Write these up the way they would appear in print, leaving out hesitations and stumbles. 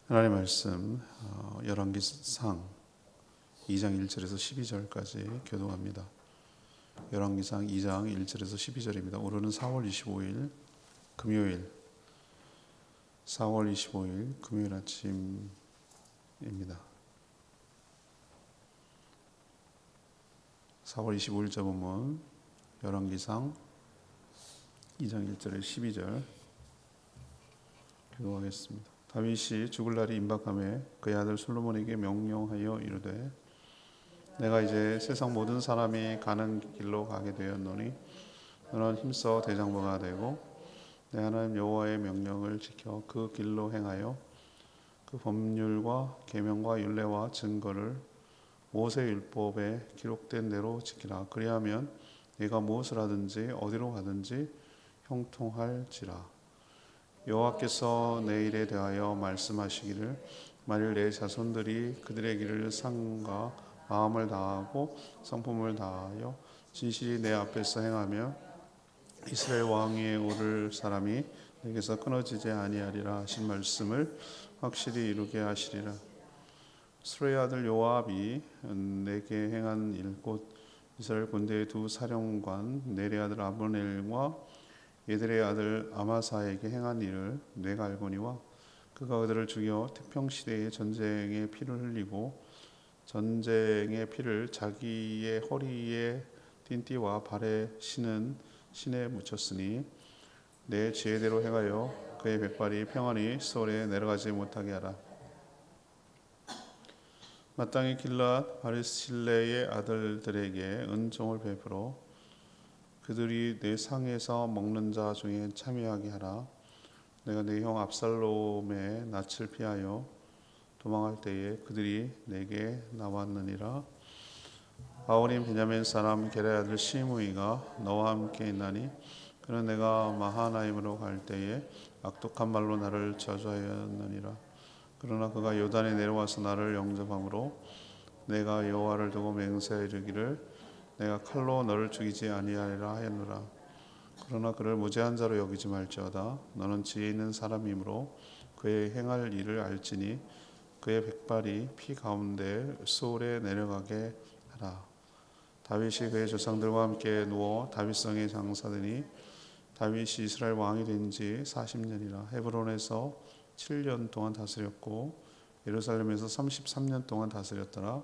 하나님의 말씀 열왕기상 2장 1절에서 12절까지 교독합니다. 열왕기상 2장 1절에서 12절입니다. 오늘은 4월 25일 금요일 4월 25일 금요일 아침입니다. (4월 25일자) 본문 열왕기상 2장 1절에서 12절 교독하겠습니다. 다윗이 죽을 날이 임박하매 그의 아들 솔로몬에게 명령하여 이르되 내가 이제 세상 모든 사람이 가는 길로 가게 되었노니 너는 힘써 대장부가 되고 내 하나님 여호와의 명령을 지켜 그 길로 행하여 그 법률과 계명과 율례와 증거를 모세 율법에 기록된 대로 지키라. 그리하면 네가 무엇을 하든지 어디로 가든지 형통할지라. 여호와께서 내 일에 대하여 말씀하시기를 만일 내 자손들이 그들의 길을 삼가 마음을 다하고 성품을 다하여 진실이 내 앞에서 행하며 이스라엘 왕 위에 오를 사람이 내게서 끊어지지 아니하리라 하신 말씀을 확실히 이루게 하시리라. 스루의 아들 요압이 내게 행한 일 곧 이스라엘 군대의 두 사령관 넬의 아들 아브넬과 예들의 아들 아마사에게 행한 일을 내가 알거니와 그가 그들을 죽여 태평시대의 전쟁의 피를 흘리고 전쟁의 피를 자기의 허리에 띵띠와 발에 신은 신에 묻혔으니 내 지혜대로 행하여 그의 백발이 평안히 소울에 내려가지 못하게 하라. 마땅히 길랏 바르실레의 아들들에게 은총을 베풀어 그들이 내 상에서 먹는 자 중에 참여하게 하라. 내가 내 형 압살롬의 낯을 피하여 도망할 때에 그들이 내게 나왔느니라. 바울인 베냐민 사람 게라의 아들 시므이가 너와 함께 있나니 그는 내가 마하나임으로 갈 때에 악독한 말로 나를 저주하였느니라. 그러나 그가 요단에 내려와서 나를 영접함으로 내가 여호와를 두고 맹세하여 이르기를 내가 칼로 너를 죽이지 아니하리라 하였노라. 그러나 그를 무죄한 자로 여기지 말지어다. 너는 지혜 있는 사람이므로 그의 행할 일을 알지니 그의 백발이 피 가운데 소울에 내려가게 하라. 다윗이 그의 조상들과 함께 누워 다윗성에 장사되니 다윗이 이스라엘 왕이 된 지 40년이라. 헤브론에서 7년 동안 다스렸고 예루살렘에서 33년 동안 다스렸더라.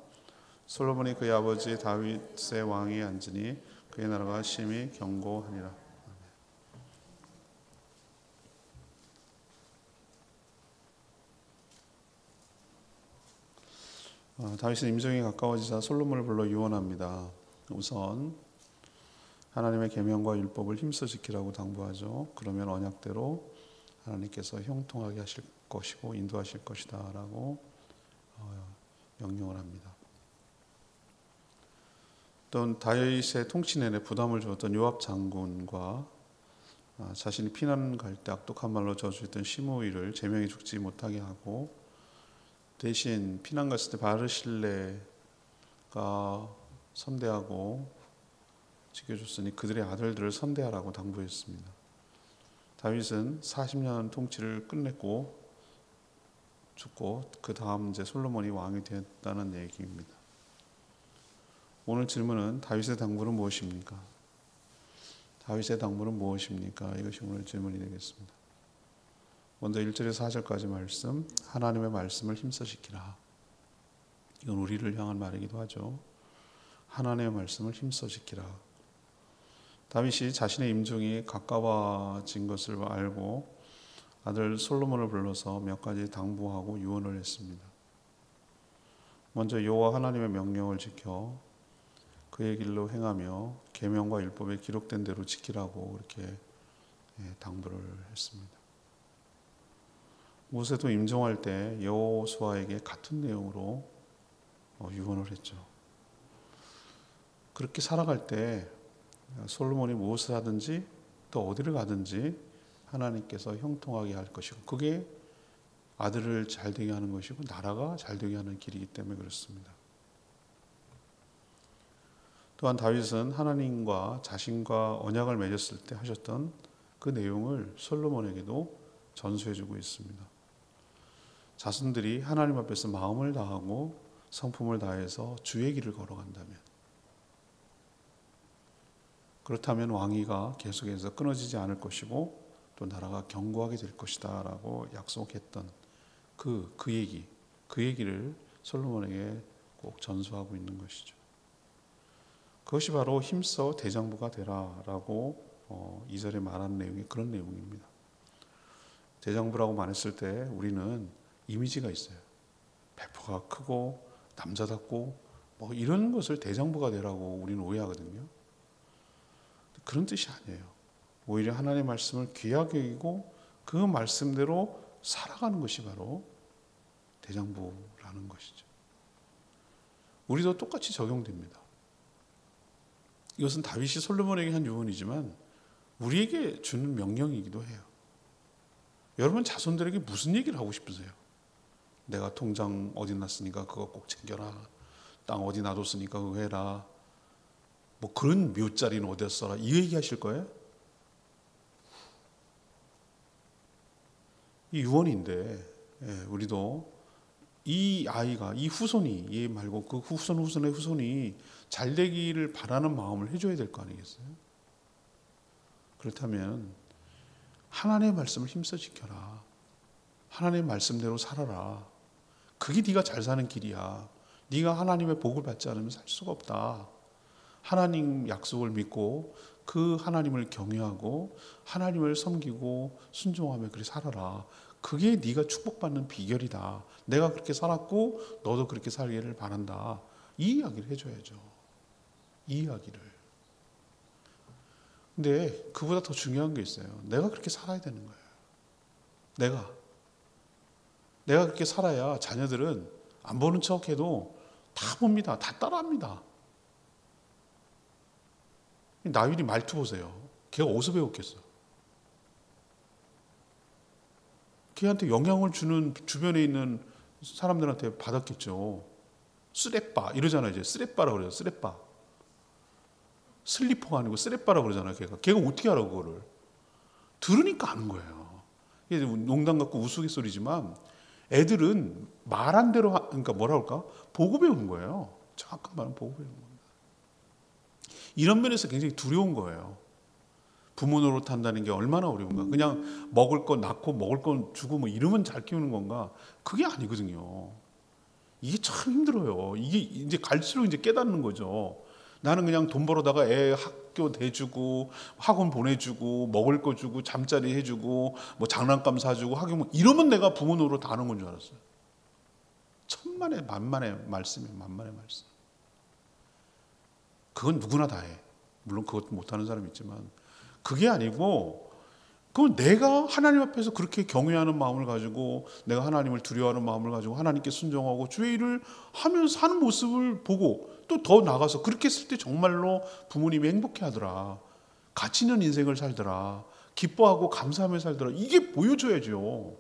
솔로몬이 그의 아버지 다윗의 왕이 앉으니 그의 나라가 심히 견고하니라. 다윗은 임종이 가까워지자 솔로몬을 불러 유언합니다. 우선 하나님의 계명과 율법을 힘써 지키라고 당부하죠. 그러면 언약대로 하나님께서 형통하게 하실 것이고 인도하실 것이다 라고 명령을 합니다. 또 다윗의 통치 내내 부담을 주었던 요압 장군과 자신이 피난 갈 때 악독한 말로 저주했던 시므이를 제명해 죽지 못하게 하고 대신 피난 갔을 때 바르실레가 선대하고 지켜줬으니 그들의 아들들을 선대하라고 당부했습니다. 다윗은 40년 통치를 끝냈고 죽고 그 다음 이제 솔로몬이 왕이 되었다는 얘기입니다. 오늘 질문은 다윗의 당부는 무엇입니까? 다윗의 당부는 무엇입니까? 이것이 오늘 질문이 되겠습니다. 먼저 1절에서 4절까지 말씀, 하나님의 말씀을 힘써 지키라. 이건 우리를 향한 말이기도 하죠. 하나님의 말씀을 힘써 지키라. 다윗이 자신의 임종이 가까워진 것을 알고 아들 솔로몬을 불러서 몇 가지 당부하고 유언을 했습니다. 먼저 여호와 하나님의 명령을 지켜 그의 길로 행하며 계명과 율법에 기록된 대로 지키라고 이렇게 당부를 했습니다. 모세도 임종할 때 여호수아에게 같은 내용으로 유언을 했죠. 그렇게 살아갈 때 솔로몬이 무엇을 하든지 또 어디를 가든지 하나님께서 형통하게 할 것이고 그게 아들을 잘되게 하는 것이고 나라가 잘되게 하는 길이기 때문에 그렇습니다. 또한 다윗은 하나님과 자신과 언약을 맺었을 때 하셨던 그 내용을 솔로몬에게도 전수해주고 있습니다. 자손들이 하나님 앞에서 마음을 다하고 성품을 다해서 주의 길을 걸어간다면, 그렇다면 왕위가 계속해서 끊어지지 않을 것이고 또 나라가 견고하게 될 것이다 라고 약속했던 그 얘기를 솔로몬에게 꼭 전수하고 있는 것이죠. 그것이 바로 힘써 대장부가 되라 라고 2절에 말하는 내용이 그런 내용입니다. 대장부라고 말했을 때 우리는 이미지가 있어요. 배포가 크고 남자답고 뭐 이런 것을 대장부가 되라고 우리는 오해하거든요. 그런 뜻이 아니에요. 오히려 하나님의 말씀을 귀하게 여기고 그 말씀대로 살아가는 것이 바로 대장부라는 것이죠. 우리도 똑같이 적용됩니다. 이것은 다윗이 솔로몬에게 한 유언이지만 우리에게 주는 명령이기도 해요. 여러분 자손들에게 무슨 얘기를 하고 싶으세요? 내가 통장 어디 놨으니까 그거 꼭 챙겨라. 땅 어디 놔뒀으니까 그거 해라. 뭐 그런 묘자리는 어디다 써라. 이 얘기 하실 거예요? 이 유언인데 우리도 이 아이가, 이 후손이, 얘 말고 그 후손의 후손이 잘 되기를 바라는 마음을 해줘야 될 거 아니겠어요? 그렇다면 하나님의 말씀을 힘써 지켜라. 하나님의 말씀대로 살아라. 그게 네가 잘 사는 길이야. 네가 하나님의 복을 받지 않으면 살 수가 없다. 하나님 약속을 믿고 그 하나님을 경외하고 하나님을 섬기고 순종하며 그렇게 살아라. 그게 네가 축복받는 비결이다. 내가 그렇게 살았고 너도 그렇게 살기를 바란다. 이 이야기를 해줘야죠. 이 이야기를. 근데 그보다 더 중요한 게 있어요. 내가 그렇게 살아야 되는 거예요. 내가 그렇게 살아야 자녀들은 안 보는 척해도 다 봅니다. 다 따라합니다. 다윗이 말투 보세요. 걔가 어디서 배웠겠어? 걔한테 영향을 주는 주변에 있는 사람들한테 받았겠죠. 쓰레빠 이러잖아요. 이제 쓰레빠라고 그래요. 쓰레빠. 슬리퍼가 아니고 쓰레빠라고 그러잖아요. 걔가 어떻게 알아 그거를? 들으니까 아는 거예요. 이게 농담 같고 우스갯소리지만 애들은 말한 대로 그러니까 뭐라 할까? 보고 배우는 거예요. 정확한 말은 보고 배우는 겁니다. 이런 면에서 굉장히 두려운 거예요. 부모 노릇한다는 게 얼마나 어려운가. 그냥 먹을 거 낳고 먹을 거 주고 뭐 이러면 잘 키우는 건가? 그게 아니거든요. 이게 참 힘들어요. 이게 이제 갈수록 이제 깨닫는 거죠. 나는 그냥 돈 벌어다가 애 학교 대주고 학원 보내주고 먹을 거 주고 잠자리 해주고 뭐 장난감 사주고 학교 뭐 이러면 내가 부모 노릇 다 하는 건 줄 알았어요. 천만의 만만의 말씀이에요. 만만의 말씀. 그건 누구나 다 해. 물론 그것도 못하는 사람이 있지만 그게 아니고 그건 내가 하나님 앞에서 그렇게 경외하는 마음을 가지고 내가 하나님을 두려워하는 마음을 가지고 하나님께 순종하고 주의 일을 하면서 사는 모습을 보고 또 더 나가서 그렇게 했을 때 정말로 부모님이 행복해하더라. 가치 있는 인생을 살더라. 기뻐하고 감사하며 살더라. 이게 보여줘야죠.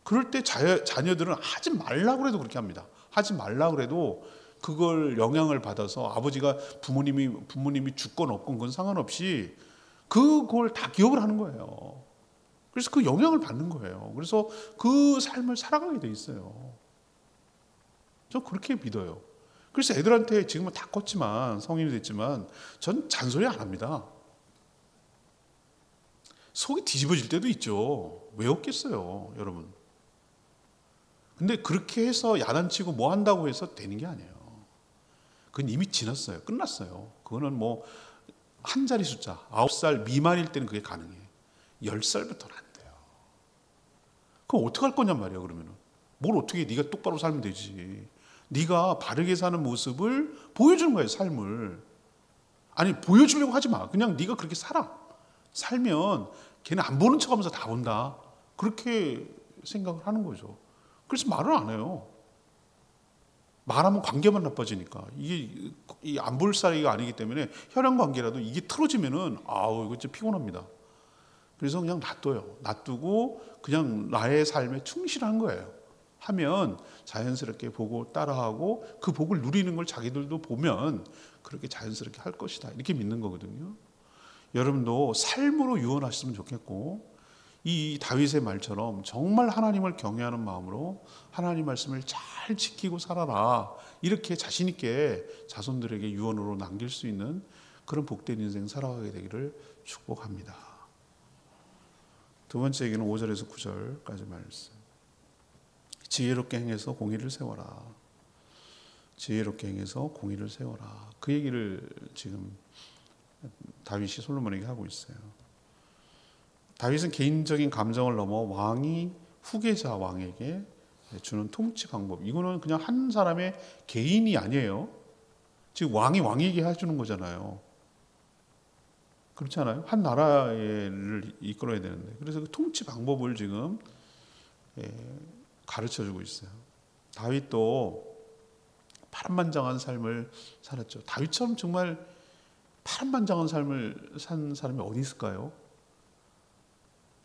그럴 때 자녀들은 하지 말라고 해도 그렇게 합니다. 하지 말라고 해도 그걸 영향을 받아서 아버지가 부모님이 죽건 없건 그건 상관없이 그걸 다 기억을 하는 거예요. 그래서 그 영향을 받는 거예요. 그래서 그 삶을 살아가게 돼 있어요. 저 그렇게 믿어요. 그래서 애들한테 지금은 다 컸지만 성인이 됐지만 전 잔소리 안 합니다. 속이 뒤집어질 때도 있죠. 왜 없겠어요, 여러분. 근데 그렇게 해서 야단치고 뭐 한다고 해서 되는 게 아니에요. 그건 이미 지났어요. 끝났어요. 그거는 뭐 한 자리 숫자 9살 미만일 때는 그게 가능해. 10살부터는 안 돼요. 그럼 어떻게 할 거냔 말이야. 그러면은 뭘 어떻게 해. 네가 똑바로 살면 되지. 네가 바르게 사는 모습을 보여주는 거예요. 삶을. 아니 보여주려고 하지 마. 그냥 네가 그렇게 살아. 살면 걔는 안 보는 척하면서 다 본다. 그렇게 생각을 하는 거죠. 그래서 말을 안 해요. 말하면 관계만 나빠지니까. 이게 안 볼 사이가 아니기 때문에 혈연 관계라도 이게 틀어지면은 아우 이거 진짜 피곤합니다. 그래서 그냥 놔둬요. 놔두고 그냥 나의 삶에 충실한 거예요. 하면 자연스럽게 보고 따라하고 그 복을 누리는 걸 자기들도 보면 그렇게 자연스럽게 할 것이다. 이렇게 믿는 거거든요. 여러분도 삶으로 유언하셨으면 좋겠고 이 다윗의 말처럼 정말 하나님을 경외하는 마음으로 하나님 말씀을 잘 지키고 살아라, 이렇게 자신 있게 자손들에게 유언으로 남길 수 있는 그런 복된 인생 살아가게 되기를 축복합니다. 두 번째 얘기는 5절에서 9절까지 말씀. 지혜롭게 행해서 공의를 세워라. 지혜롭게 행해서 공의를 세워라. 그 얘기를 지금 다윗이 솔로몬에게 하고 있어요. 다윗은 개인적인 감정을 넘어 왕이 후계자 왕에게 주는 통치 방법, 이거는 그냥 한 사람의 개인이 아니에요. 지금 왕이 왕에게 해주는 거잖아요. 그렇지 않아요? 한 나라를 이끌어야 되는데, 그래서 그 통치 방법을 지금 가르쳐주고 있어요. 다윗도 파란만장한 삶을 살았죠. 다윗처럼 정말 파란만장한 삶을 산 사람이 어디 있을까요?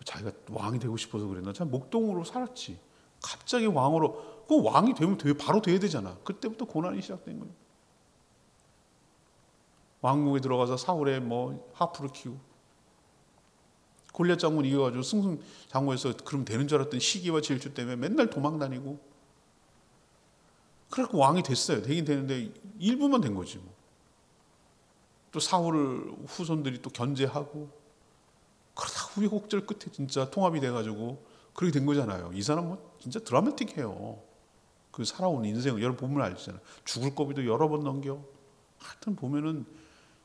자기가 왕이 되고 싶어서 그랬나? 참 목동으로 살았지. 갑자기 왕으로, 그 왕이 되면 바로 돼야 되잖아. 그때부터 고난이 시작된 거예요. 왕궁에 들어가서 사울의 하프를 키우고, 골리앗 장군 이겨가지고 승승장구해서 그럼 되는 줄 알았더니 시기와 질주 때문에 맨날 도망 다니고, 그래서 왕이 됐어요. 되긴 되는데 일부만 된 거지 뭐. 또 사울 후손들이 또 견제하고, 그러다 우여곡절 끝에 진짜 통합이 돼가지고 그렇게 된 거잖아요. 이 사람 진짜 드라마틱해요. 그 살아온 인생을 여러분 보면 알잖아요. 죽을 고비도 여러 번 넘겨. 하여튼 보면은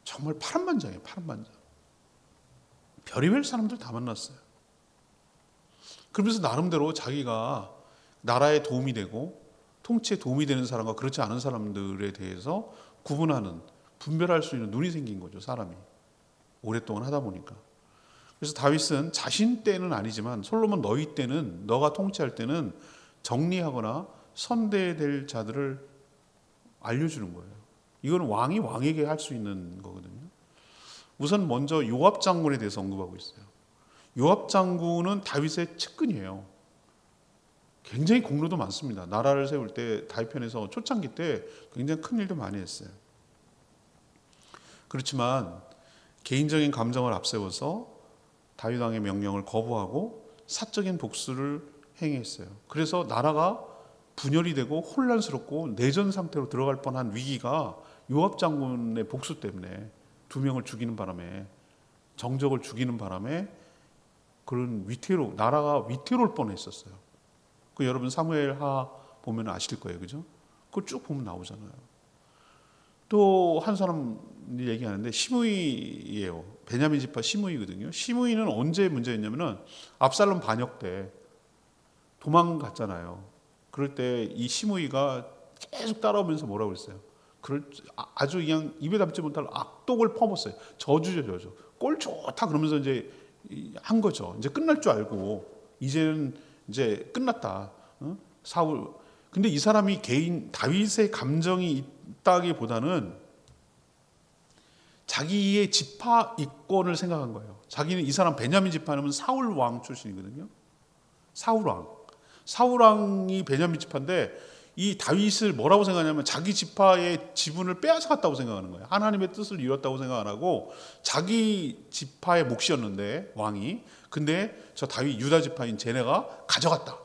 정말 파란만장이에요. 파란만장. 별의별 사람들 다 만났어요. 그러면서 나름대로 자기가 나라에 도움이 되고 통치에 도움이 되는 사람과 그렇지 않은 사람들에 대해서 구분하는, 분별할 수 있는 눈이 생긴 거죠. 사람이 오랫동안 하다 보니까. 그래서 다윗은 자신 때는 아니지만 솔로몬 너희 때는, 너가 통치할 때는 정리하거나 선대해야 될 자들을 알려주는 거예요. 이건 왕이 왕에게 할 수 있는 거거든요. 우선 먼저 요압 장군에 대해서 언급하고 있어요. 요압 장군은 다윗의 측근이에요. 굉장히 공로도 많습니다. 나라를 세울 때 다윗 편에서 초창기 때 굉장히 큰 일도 많이 했어요. 그렇지만 개인적인 감정을 앞세워서 다윗 왕의 명령을 거부하고 사적인 복수를 행했어요. 그래서 나라가 분열이 되고 혼란스럽고 내전 상태로 들어갈 뻔한 위기가 요압 장군의 복수 때문에, 두 명을 죽이는 바람에, 정적을 죽이는 바람에 그런 나라가 위태로울 뻔했었어요. 그 여러분 사무엘하 보면 아실 거예요, 그죠? 그걸 쭉 보면 나오잖아요. 또 한 사람 얘기하는데 시므이예요. 베냐민 지파 시므이거든요. 시므이는 언제 문제였냐면은 압살롬 반역 때 도망갔잖아요. 그럴 때 이 시므이가 계속 따라오면서 뭐라고 그랬어요? 아주 그냥 입에 담지 못할 악독을 퍼붓어요. 저주죠, 저주. 꼴 좋다 그러면서 이제 한 거죠. 이제 끝날 줄 알고 이제는 이제 끝났다. 사울. 근데 이 사람이 다윗의 감정이 있다기보다는 자기의 지파 이권을 생각한 거예요. 자기는 이 사람 베냐민 지파는 사울 왕 출신이거든요. 사울 왕이 베냐민 지파인데 이 다윗을 뭐라고 생각하냐면 자기 지파의 지분을 빼앗아 갔다고 생각하는 거예요. 하나님의 뜻을 이뤘다고 생각 안 하고 자기 지파의 몫이었는데 왕이, 근데 저 다윗 유다 지파인 쟤네가 가져갔다.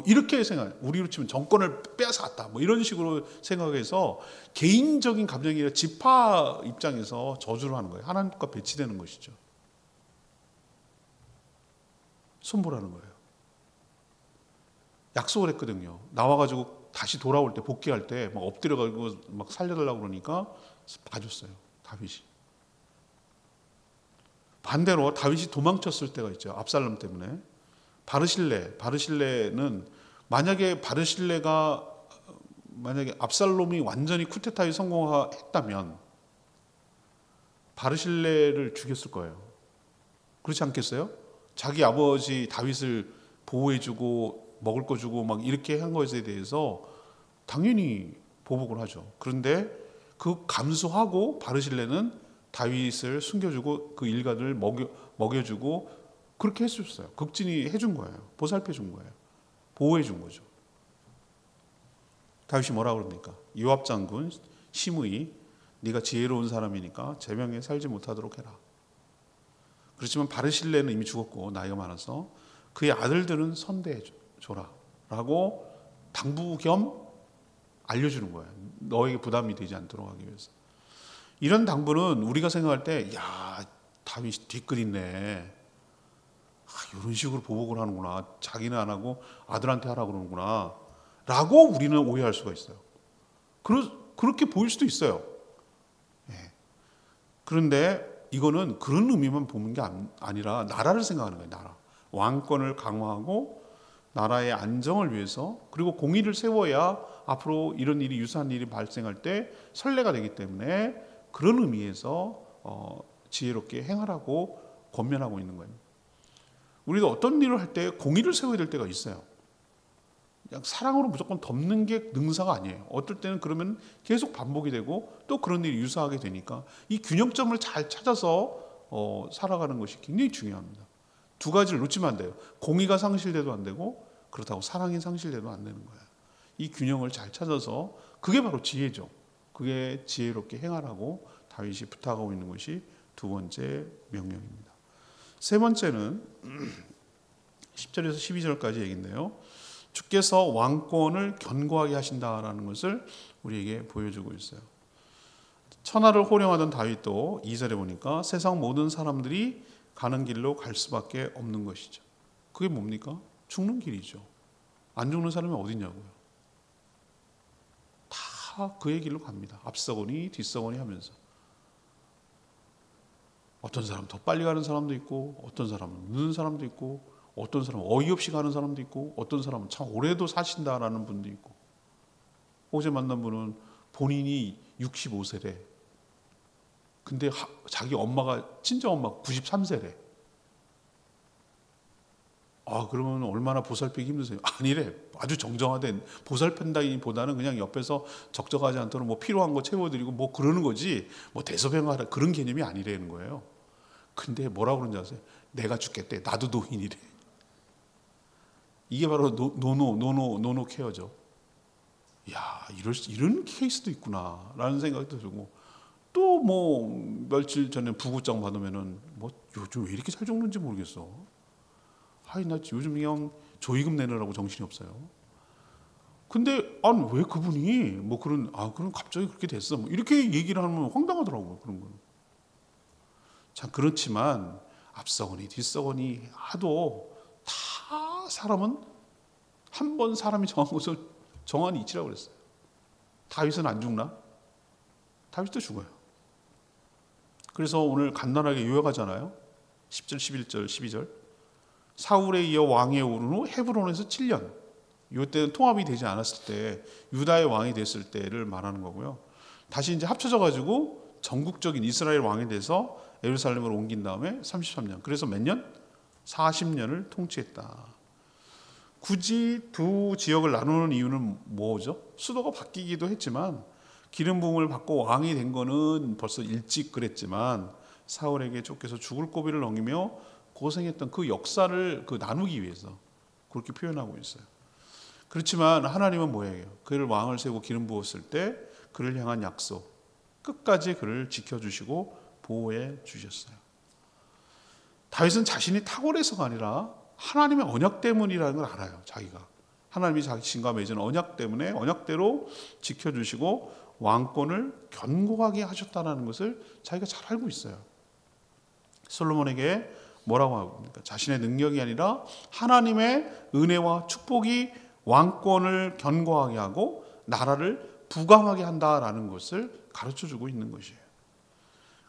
이렇게 생각해요. 우리로 치면 정권을 빼앗아갔다. 이런 식으로 생각해서 개인적인 감정이 아니라 지파 입장에서 저주를 하는 거예요. 하나님과 배치되는 것이죠. 손보라는 거예요. 약속을 했거든요. 나와가지고 다시 돌아올 때, 복귀할 때 막 엎드려가지고 막 살려달라고 그러니까 봐줬어요. 다윗이. 반대로 다윗이 도망쳤을 때가 있죠. 압살롬 때문에. 바르실레는 만약에 압살롬이 완전히 쿠데타에 성공했다면 바르실레를 죽였을 거예요. 그렇지 않겠어요? 자기 아버지 다윗을 보호해주고 먹을 거 주고 막 이렇게 한 것에 대해서 당연히 보복을 하죠. 그런데 그 감수하고 바르실레는 다윗을 숨겨주고 그 일가들을 먹여주고 그렇게 해줬어요. 극진히 해준 거예요. 보살펴 준 거예요. 보호해 준 거죠. 다윗이 뭐라고 그럽니까? 요압 장군 시므이, 네가 지혜로운 사람이니까 제명에 살지 못하도록 해라. 그렇지만 바르실레는 이미 죽었고 나이가 많아서 그의 아들들은 선대해 줘라 라고 당부 겸 알려주는 거예요. 너에게 부담이 되지 않도록 하기 위해서. 이런 당부는 우리가 생각할 때 야, 다윗이 뒷글이네, 이런 식으로 보복을 하는구나, 자기는 안 하고 아들한테 하라고 그러는구나 라고 우리는 오해할 수가 있어요. 그렇게 보일 수도 있어요. 예. 그런데 이거는 그런 의미만 보는 게 아니라 나라를 생각하는 거예요. 나라. 왕권을 강화하고 나라의 안정을 위해서, 그리고 공의를 세워야 앞으로 이런 일이, 유사한 일이 발생할 때 선례가 되기 때문에 그런 의미에서 지혜롭게 행하라고 권면하고 있는 거예요. 우리도 어떤 일을 할 때 공의를 세워야 될 때가 있어요. 그냥 사랑으로 무조건 덮는 게 능사가 아니에요. 어떨 때는 그러면 계속 반복이 되고 또 그런 일이 유사하게 되니까 이 균형점을 잘 찾아서 살아가는 것이 굉장히 중요합니다. 두 가지를 놓치면 안 돼요. 공의가 상실돼도 안 되고 그렇다고 사랑이 상실돼도 안 되는 거예요. 이 균형을 잘 찾아서, 그게 바로 지혜죠. 그게 지혜롭게 행하라고 다윗이 부탁하고 있는 것이 두 번째 명령입니다. 세 번째는 10절에서 12절까지 얘기인데요. 주께서 왕권을 견고하게 하신다라는 것을 우리에게 보여주고 있어요. 천하를 호령하던 다윗도 2절에 보니까 세상 모든 사람들이 가는 길로 갈 수밖에 없는 것이죠. 그게 뭡니까? 죽는 길이죠. 안 죽는 사람이 어디냐고요. 다 그의 길로 갑니다. 앞서거니 뒤서거니 하면서. 어떤 사람은 더 빨리 가는 사람도 있고, 어떤 사람은 늦는 사람도 있고, 어떤 사람은 어이없이 가는 사람도 있고, 어떤 사람은 참 오래도 사신다라는 분도 있고. 어제 만난 분은 본인이 65세래. 근데 자기 엄마가, 친정엄마가 93세래. 그러면 얼마나 보살피기 힘드세요? 아니래. 아주 정정화된, 보살핀다기보다는 그냥 옆에서 적적하지 않도록 뭐 필요한 거 채워드리고 뭐 그러는 거지, 뭐 대소변하라 그런 개념이 아니라는 거예요. 근데 뭐라고 그러는지 아세요? 내가 죽겠대. 나도 노인이래. 이게 바로 노노 케어죠. 야, 이런 케이스도 있구나 라는 생각도 들고, 또 뭐 며칠 전에 부구장 받으면은 뭐 요즘 왜 이렇게 잘 죽는지 모르겠어. 나 요즘 그냥 조의금 내느라고 정신이 없어요. 근데 아니 왜 그분이 뭐 그런 갑자기 그렇게 됐어, 뭐 이렇게 얘기를 하면 황당하더라고요. 그런 건. 참 그렇지만 앞서거니 뒤서거니 하도 다 사람은 한 번 사람이 정한 곳을 정한 이치라고 그랬어요. 다윗은 안 죽나? 다윗도 죽어요. 그래서 오늘 간단하게 요약하잖아요. 10절, 11절, 12절. 사울에 이어 왕위에 오른 후 헤브론에서 7년. 이때는 통합이 되지 않았을 때, 유다의 왕이 됐을 때를 말하는 거고요. 다시 이제 합쳐져 가지고 전국적인 이스라엘 왕이 돼서 예루살렘으로 옮긴 다음에 33년. 그래서 몇 년? 40년을 통치했다. 굳이 두 지역을 나누는 이유는 뭐죠? 수도가 바뀌기도 했지만, 기름 부음을 받고 왕이 된 거는 벌써 일찍 그랬지만 사울에게 쫓겨서 죽을 고비를 넘기며 고생했던 그 역사를 나누기 위해서 그렇게 표현하고 있어요. 그렇지만 하나님은 뭐예요? 그를 왕을 세우고 기름 부었을 때 그를 향한 약속, 끝까지 그를 지켜주시고 보호해 주셨어요. 다윗은 자신이 탁월해서가 아니라 하나님의 언약 때문이라는 걸 알아요. 자기가 하나님이 자신과 맺은 언약 때문에 언약대로 지켜주시고 왕권을 견고하게 하셨다는 것을 자기가 잘 알고 있어요. 솔로몬에게 뭐라고 합니까? 자신의 능력이 아니라 하나님의 은혜와 축복이 왕권을 견고하게 하고 나라를 부강하게 한다라는 것을 가르쳐주고 있는 것이에요.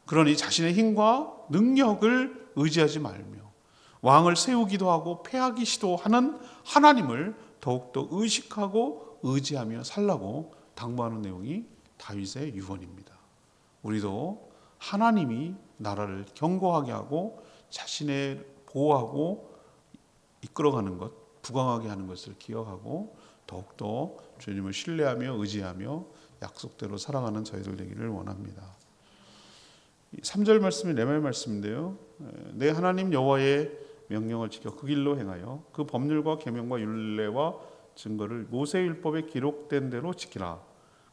그러니 자신의 힘과 능력을 의지하지 말며 왕을 세우기도 하고 패하기 시도하는 하나님을 더욱더 의식하고 의지하며 살라고 당부하는 내용이 다윗의 유언입니다. 우리도 하나님이 나라를 견고하게 하고 자신의 보호하고 이끌어가는 것, 부강하게 하는 것을 기억하고 더욱더 주님을 신뢰하며 의지하며 약속대로 살아가는 저희들 되기를 원합니다. 3절 말씀이 레마의 말씀인데요. 내 하나님 여호와의 명령을 지켜 그 길로 행하여 그 법률과 계명과 율례와 증거를 모세율법에 기록된 대로 지키라.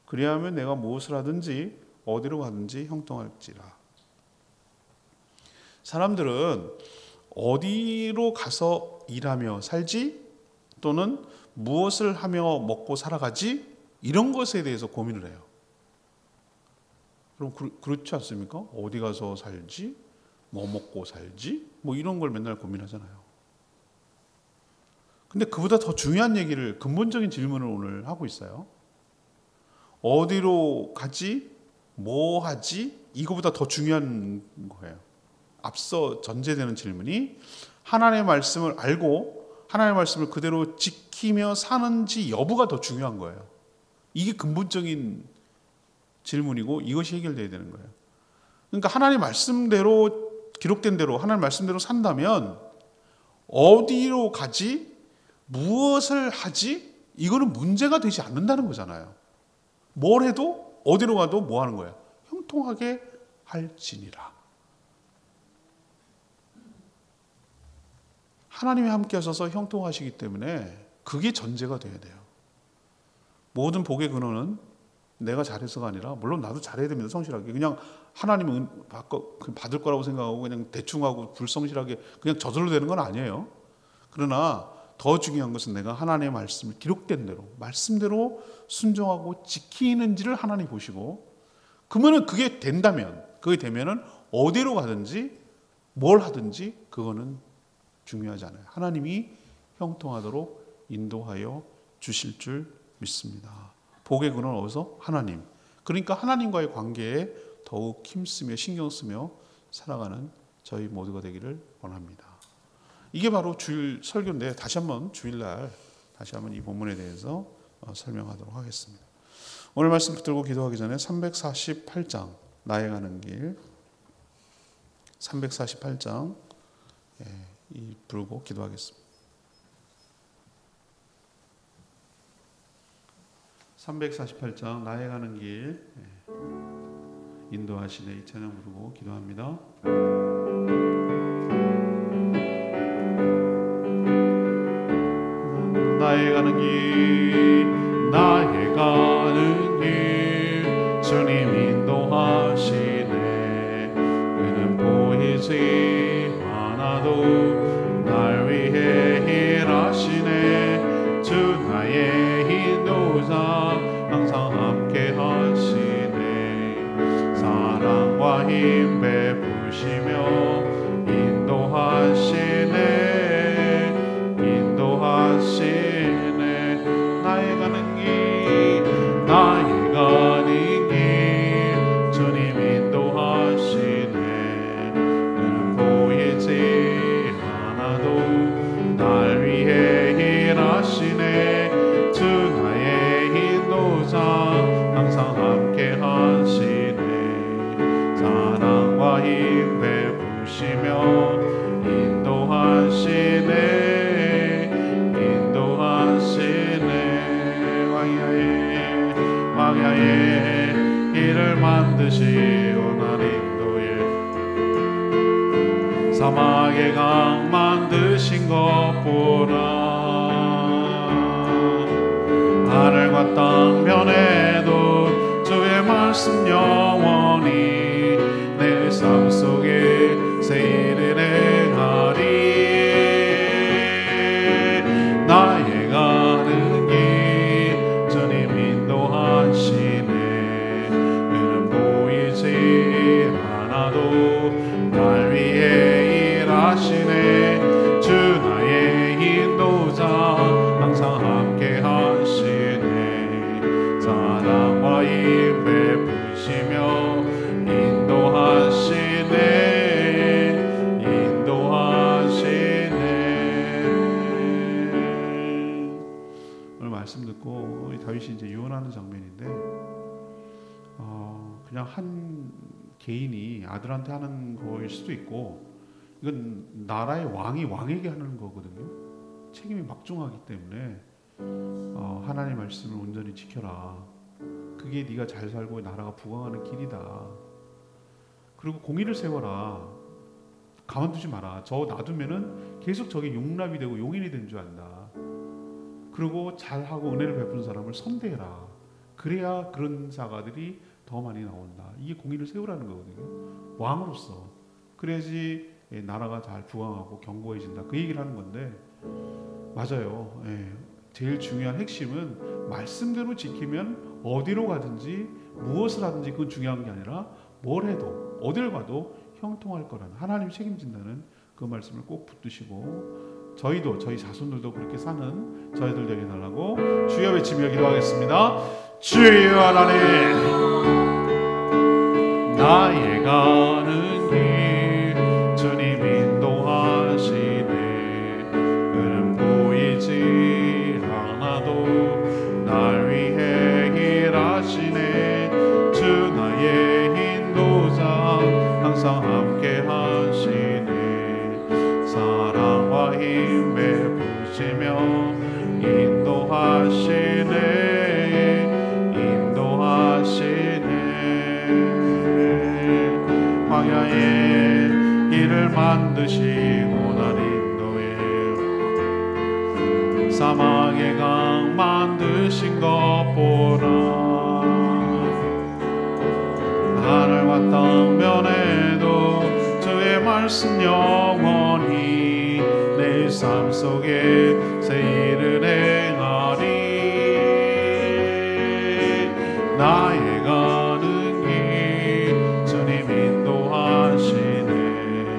그리하면 내가 무엇을 하든지 어디로 가든지 형통할지라. 사람들은 어디로 가서 일하며 살지 또는 무엇을 하며 먹고 살아가지 이런 것에 대해서 고민을 해요. 그럼 그렇지 않습니까? 어디 가서 살지? 뭐 먹고 살지? 뭐 이런 걸 맨날 고민하잖아요. 근데 그보다 더 중요한 얘기를, 근본적인 질문을 오늘 하고 있어요. 어디로 가지? 뭐 하지? 이거보다 더 중요한 거예요. 앞서 전제되는 질문이 하나님의 말씀을 알고 하나님의 말씀을 그대로 지키며 사는지 여부가 더 중요한 거예요. 이게 근본적인 질문이고 이것이 해결돼야 되는 거예요. 그러니까 하나님 말씀대로, 기록된 대로 하나님 말씀대로 산다면 어디로 가지? 무엇을 하지? 이거는 문제가 되지 않는다는 거잖아요. 뭘 해도 어디로 가도 뭐 하는 거예요? 형통하게 할지니라. 하나님이 함께 하셔서 형통하시기 때문에 그게 전제가 돼야 돼요. 모든 복의 근원은 내가 잘해서가 아니라, 물론 나도 잘해야 됩니다. 성실하게. 그냥 하나님은 받을 거라고 생각하고 그냥 대충 하고 불성실하게 그냥 저절로 되는 건 아니에요. 그러나 더 중요한 것은 내가 하나님의 말씀을 기록된 대로 말씀대로 순종하고 지키는지를 하나님 보시고, 그러면 그게 된다면, 그게 되면은 어디로 가든지 뭘 하든지 그거는 중요하지 않아요. 하나님이 형통하도록 인도하여 주실 줄 믿습니다. 복의 근원 어디서? 하나님. 그러니까 하나님과의 관계에 더욱 힘쓰며 신경 쓰며 살아가는 저희 모두가 되기를 원합니다. 이게 바로 주일 설교인데, 다시 한번 주일날 다시 한번 이 본문에 대해서 설명하도록 하겠습니다. 오늘 말씀 붙들고 기도하기 전에 348장 나의 가는 길 348장 이 부르고 기도하겠습니다. 348장 나의 가는 길 인도하시네 이 찬양 부르고 기도합니다. 나의 가는 길 나의 가는 길 주님 인도하시네. 그는 보이지 않아도 날 위해 일하시네. 주 나의 인도자 항상 함께 하시네. 사랑과 힘 베푸시며 인도하시네. 나의 가는 길 나의 가는 길 주님 인도하시네. 그는 보이지 않아도 날 위해 일하시네. 주 나의 인도자 항상 함께 하시네. 사랑과 힘 베푸시며 인도하시네. 광야에 길을 만드시고 날 인도해. 사막에 강 만드신 것보다 하늘과 땅 변해도 주의 말씀 영원히 내 삶 속에 새 일을 행하리. 나의 가는 길 주님 인도하시네. 그는 보이지 않아도 날 위해 일하시네. 주 나의 인도자 항상 함께 하시네. 사랑과 힘 베푸시며 인도하시네. 말씀 듣고 다윗이 이제 유언하는 장면인데, 그냥 한 개인이 아들한테 하는 거일 수도 있고, 이건 나라의 왕이 왕에게 하는 거거든요. 책임이 막중하기 때문에 하나님의 말씀을 온전히 지켜라. 그게 네가 잘 살고 나라가 부강하는 길이다. 그리고 공의를 세워라. 가만두지 마라. 저 놔두면은 계속 저게 용납이 되고 용인이 된 줄 안다. 그리고 잘하고 은혜를 베푸는 사람을 선대해라. 그래야 그런 자가들이 더 많이 나온다. 이게 공의를 세우라는 거거든요. 왕으로서. 그래야지 나라가 잘 부강하고 견고해진다. 그 얘기를 하는 건데 맞아요. 제일 중요한 핵심은 말씀대로 지키면 어디로 가든지 무엇을 하든지 그건 중요한 게 아니라 뭘 해도 어딜 가도 형통할 거라는 하나님이 책임진다는 그 말씀을 꼭 붙드시고 저희도 저희 자손들도 그렇게 사는 저희들 되게 해달라고 주여 외치며 기도하겠습니다. 주여 하나님, 나의 가는 길 주님 인도하시네. 그는 보이지 않아도 날 위해 일하시네. 주 나의 인도자 항상 함께 하시네. 사랑과 힘 베푸시며 인도하시네. 광야에 길을 만드시고 날 인도해. 사막의 강 만드신 것보다 하늘과 땅 면에도 주의 말씀 영원히 내 삶 속에 새 일을 행하리. 나의 가는 길 주님 인도하시네.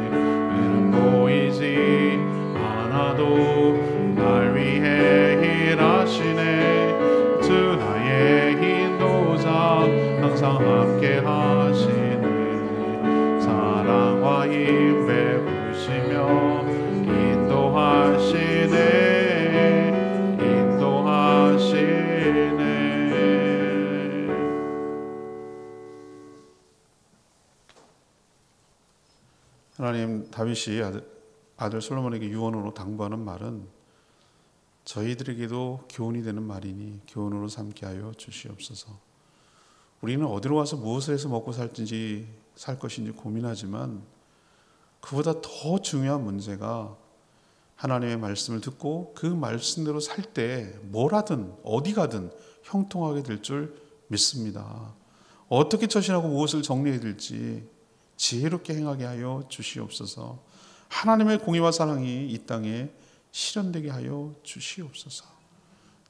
그는 보이지 않아도 날 위해 일하시네. 주 나의 인도자 항상 함께 하시네. 사랑과 힘 베푸시며 인도하시네. 하나님, 다윗이 아들 솔로몬에게 유언으로 당부하는 말은 저희들에게도 교훈이 되는 말이니 교훈으로 삼게 하여 주시옵소서. 우리는 어디로 가서 무엇을 해서 먹고 살 것인지 고민하지만 그보다 더 중요한 문제가 하나님의 말씀을 듣고 그 말씀대로 살 때 뭘 하든 어디 가든 형통하게 될 줄 믿습니다. 어떻게 처신하고 무엇을 정리해야 될지 지혜롭게 행하게 하여 주시옵소서. 하나님의 공의와 사랑이 이 땅에 실현되게 하여 주시옵소서.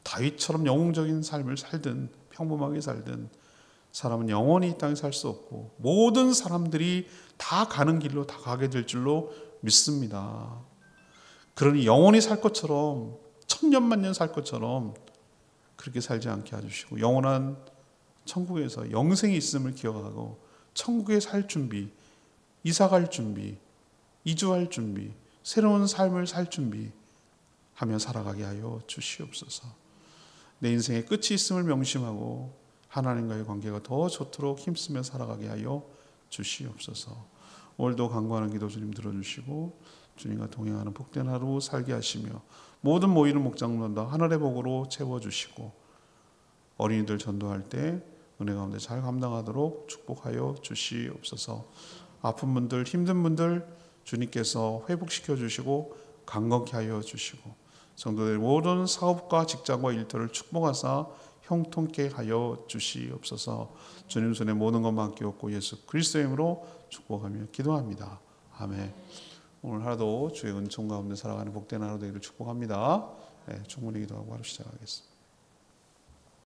다윗처럼 영웅적인 삶을 살든 평범하게 살든 사람은 영원히 이 땅에 살 수 없고 모든 사람들이 다 가는 길로 다 가게 될 줄로 믿습니다. 그러니 영원히 살 것처럼 천년만년 살 것처럼 그렇게 살지 않게 해주시고 영원한 천국에서 영생이 있음을 기억하고 천국에 살 준비, 이사갈 준비, 이주할 준비, 새로운 삶을 살 준비 하며 살아가게 하여 주시옵소서. 내 인생의 끝이 있음을 명심하고 하나님과의 관계가 더 좋도록 힘쓰며 살아가게 하여 주시옵소서. 오늘도 간구하는 기도 주님 들어주시고 주님과 동행하는 복된 하루 살게 하시며 모든 모이는 목장론도 하늘의 복으로 채워주시고 어린이들 전도할 때 은혜 가운데 잘 감당하도록 축복하여 주시옵소서. 아픈 분들, 힘든 분들 주님께서 회복시켜 주시고 강건케 하여 주시고 성도들 모든 사업과 직장과 일터를 축복하사 형통케 하여 주시옵소서. 주님 손에 모든 것 맡기옵고 예수 그리스도의 이름으로 축복하며 기도합니다. 아멘. 오늘 하루도 주의 은총 가운데 살아가는 복된 하루 되기를 축복합니다. 충분히 기도하고 하루 시작하겠습니다.